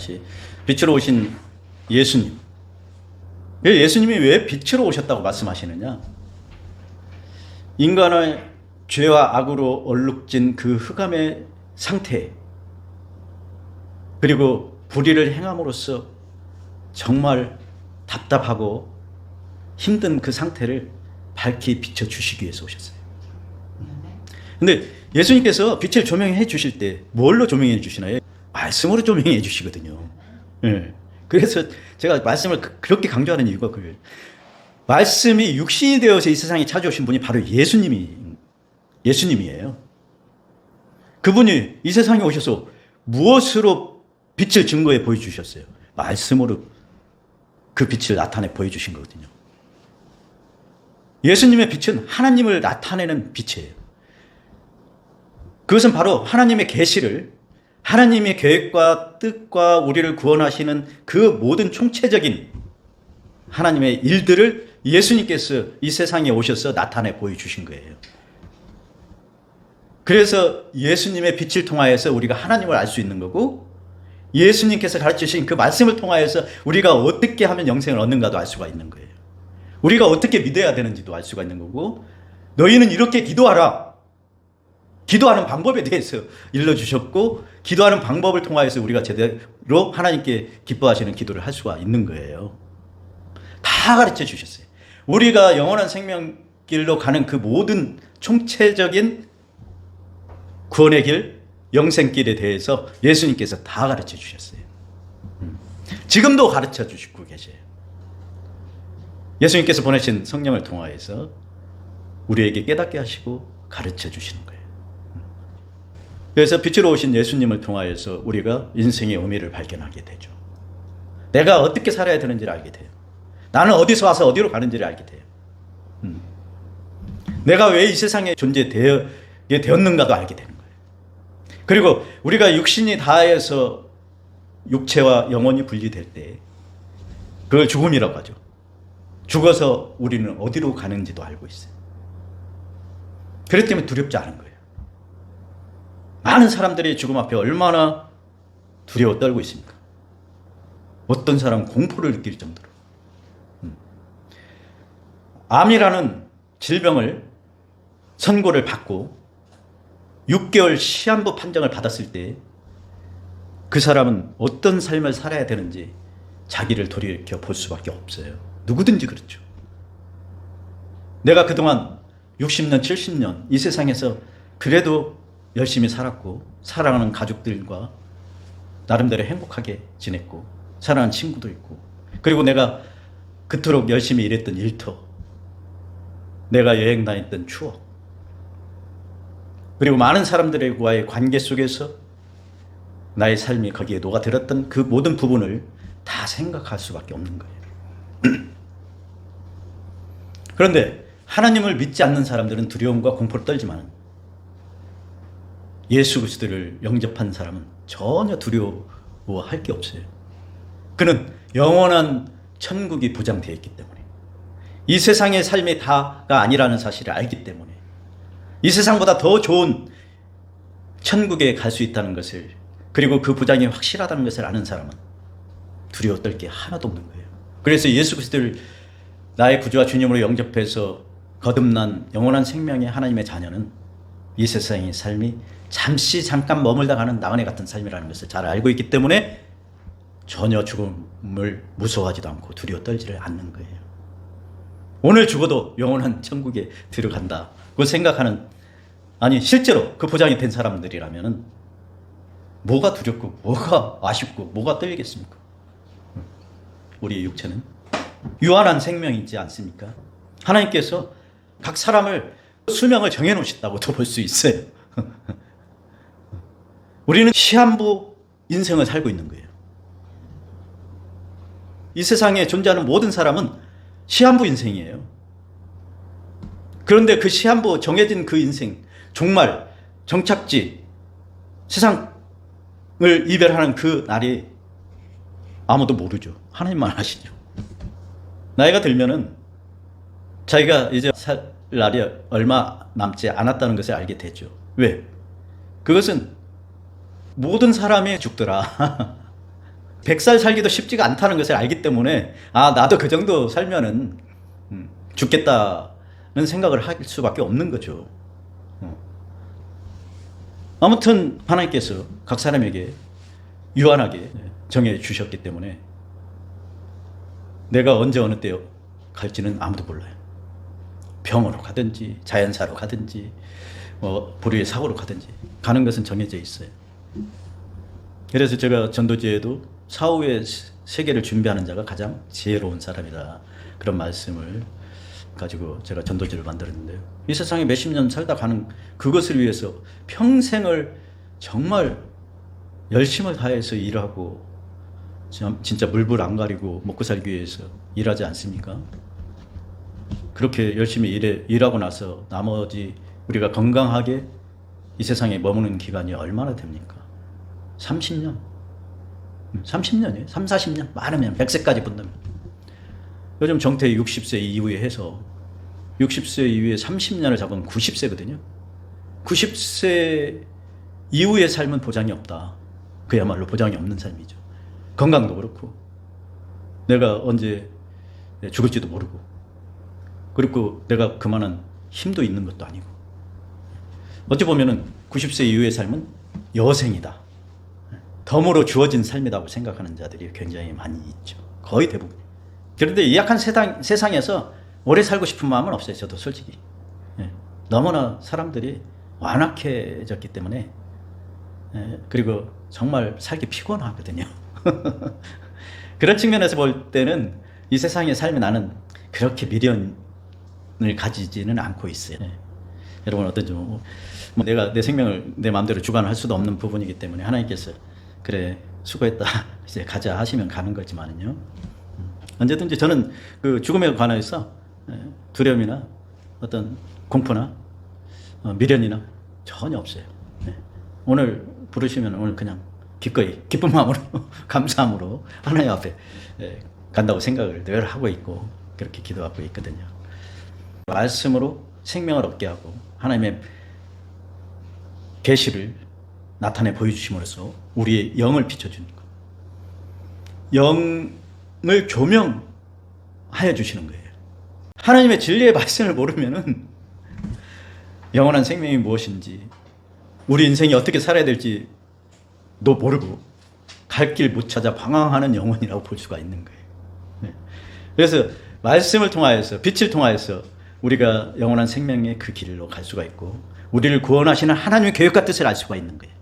같이 빛으로 오신 예수님. 예수님이 왜 빛으로 오셨다고 말씀하시느냐? 인간의 죄와 악으로 얼룩진 그 흑암의 상태, 그리고 불의를 행함으로써 정말 답답하고 힘든 그 상태를 밝히 비춰주시기 위해서 오셨어요. 근데 예수님께서 빛을 조명해 주실 때 뭘로 조명해 주시나요? 말씀으로 조명해 주시거든요. 네. 그래서 제가 말씀을 그렇게 강조하는 이유가 그래요. 말씀이 육신이 되어서 이 세상에 찾아오신 분이 바로 예수님이에요. 그분이 이 세상에 오셔서 무엇으로 빛을 증거해 보여주셨어요? 말씀으로 그 빛을 나타내 보여주신 거거든요. 예수님의 빛은 하나님을 나타내는 빛이에요. 그것은 바로 하나님의 계시를, 하나님의 계획과 뜻과 우리를 구원하시는 그 모든 총체적인 하나님의 일들을 예수님께서 이 세상에 오셔서 나타내 보여주신 거예요. 그래서 예수님의 빛을 통하여서 우리가 하나님을 알 수 있는 거고, 예수님께서 가르치신 그 말씀을 통하여서 우리가 어떻게 하면 영생을 얻는가도 알 수가 있는 거예요. 우리가 어떻게 믿어야 되는지도 알 수가 있는 거고, 너희는 이렇게 기도하라. 기도하는 방법에 대해서 일러주셨고, 기도하는 방법을 통하여서 우리가 제대로 하나님께 기뻐하시는 기도를 할 수가 있는 거예요. 다 가르쳐 주셨어요. 우리가 영원한 생명길로 가는 그 모든 총체적인 구원의 길, 영생길에 대해서 예수님께서 다 가르쳐 주셨어요. 지금도 가르쳐 주시고 계세요. 예수님께서 보내신 성령을 통하여서 우리에게 깨닫게 하시고 가르쳐 주시는 거예요. 그래서 빛으로 오신 예수님을 통하여서 우리가 인생의 의미를 발견하게 되죠. 내가 어떻게 살아야 되는지를 알게 돼요. 나는 어디서 와서 어디로 가는지를 알게 돼요. 내가 왜 이 세상에 존재되게 되었는가도 알게 되는 거예요. 그리고 우리가 육신이 다해서 육체와 영혼이 분리될 때 그걸 죽음이라고 하죠. 죽어서 우리는 어디로 가는지도 알고 있어요. 그렇기 때문에 두렵지 않은 거예요. 많은 사람들이 죽음 앞에 얼마나 두려워 떨고 있습니까? 어떤 사람은 공포를 느낄 정도로. 암이라는 질병을 선고를 받고 6개월 시한부 판정을 받았을 때 그 사람은 어떤 삶을 살아야 되는지 자기를 돌이켜 볼 수밖에 없어요. 누구든지 그렇죠. 내가 그동안 60년, 70년 이 세상에서 그래도 열심히 살았고, 사랑하는 가족들과 나름대로 행복하게 지냈고, 사랑하는 친구도 있고, 그리고 내가 그토록 열심히 일했던 일터, 내가 여행 다녔던 추억, 그리고 많은 사람들과의 관계 속에서 나의 삶이 거기에 녹아들었던 그 모든 부분을 다 생각할 수밖에 없는 거예요. 그런데 하나님을 믿지 않는 사람들은 두려움과 공포를 떨지만 예수 그리스도를 영접한 사람은 전혀 두려워할 게 없어요. 그는 영원한 천국이 보장되어 있기 때문에, 이 세상의 삶이 다가 아니라는 사실을 알기 때문에, 이 세상보다 더 좋은 천국에 갈 수 있다는 것을, 그리고 그 보장이 확실하다는 것을 아는 사람은 두려워 떨 게 하나도 없는 거예요. 그래서 예수 그리스도를 나의 구주와 주님으로 영접해서 거듭난 영원한 생명의 하나님의 자녀는 이 세상의 삶이 잠깐 머물다 가는 나그네 같은 삶이라는 것을 잘 알고 있기 때문에 전혀 죽음을 무서워하지도 않고 두려워 떨지를 않는 거예요. 오늘 죽어도 영원한 천국에 들어간다고 생각하는, 아니 실제로 그 보장이 된 사람들이라면 뭐가 두렵고 뭐가 아쉽고 뭐가 떨리겠습니까? 우리의 육체는 유한한 생명이지 않습니까? 하나님께서 각 사람을 수명을 정해놓으셨다고도 볼 수 있어요. 우리는 시한부 인생을 살고 있는 거예요. 이 세상에 존재하는 모든 사람은 시한부 인생이에요. 그런데 그 시한부 정해진 그 인생, 종말, 정착지, 세상을 이별하는 그 날이 아무도 모르죠. 하나님만 아시죠. 나이가 들면은 자기가 이제 살 날이 얼마 남지 않았다는 것을 알게 되죠. 왜? 그것은 모든 사람이 죽더라. 100살 살기도 쉽지가 않다는 것을 알기 때문에 아 나도 그 정도 살면은 죽겠다는 생각을 할 수밖에 없는 거죠. 아무튼 하나님께서 각 사람에게 유한하게 정해 주셨기 때문에 내가 언제 어느 때 갈지는 아무도 몰라요. 병으로 가든지 자연사로 가든지 뭐 불의의 사고로 가든지 가는 것은 정해져 있어요. 그래서 제가 전도지에도 사후의 세계를 준비하는 자가 가장 지혜로운 사람이다, 그런 말씀을 가지고 제가 전도지를 만들었는데요. 이 세상에 몇십 년 살다 가는 그것을 위해서 평생을 정말 열심을 다해서 일하고 진짜 물불 안 가리고 먹고 살기 위해서 일하지 않습니까? 그렇게 열심히 일하고 나서 나머지 우리가 건강하게 이 세상에 머무는 기간이 얼마나 됩니까? 30년? 30년이에요. 3, 40년? 많으면 100세까지 본다면. 요즘 정태 60세 이후에 해서 60세 이후에 30년을 잡으면 90세거든요. 90세 이후의 삶은 보장이 없다. 그야말로 보장이 없는 삶이죠. 건강도 그렇고 내가 언제 죽을지도 모르고, 그리고 내가 그만한 힘도 있는 것도 아니고, 어찌 보면은 90세 이후의 삶은 여생이다, 덤으로 주어진 삶이라고 생각하는 자들이 굉장히 많이 있죠. 거의 대부분. 그런데 이 약한 세상에서 오래 살고 싶은 마음은 없어요. 저도 솔직히. 너무나 사람들이 완악해졌기 때문에, 그리고 정말 살기 피곤하거든요. 그런 측면에서 볼 때는 이 세상의 삶이 나는 그렇게 미련을 가지지는 않고 있어요. 여러분 어떤지 뭐 내가 내 생명을 내 마음대로 주관할 수도 없는 부분이기 때문에 하나님께서 그래 수고했다 이제 가자 하시면 가는 거지만은요, 언제든지 저는 그 죽음에 관해서 두려움이나 어떤 공포나 미련이나 전혀 없어요. 오늘 부르시면 오늘 그냥 기꺼이 기쁜 마음으로 감사함으로 하나님 앞에 간다고 생각을 늘 하고 있고 그렇게 기도하고 있거든요. 말씀으로 생명을 얻게 하고 하나님의 계시를 나타내 보여주심으로써 우리의 영을 비춰주는 것, 영을 조명하여 주시는 거예요. 하나님의 진리의 말씀을 모르면은 영원한 생명이 무엇인지, 우리 인생이 어떻게 살아야 될지 도 모르고 갈 길 못 찾아 방황하는 영혼이라고 볼 수가 있는 거예요. 그래서 말씀을 통하여서, 빛을 통하여서 우리가 영원한 생명의 그 길로 갈 수가 있고 우리를 구원하시는 하나님의 계획과 뜻을 알 수가 있는 거예요.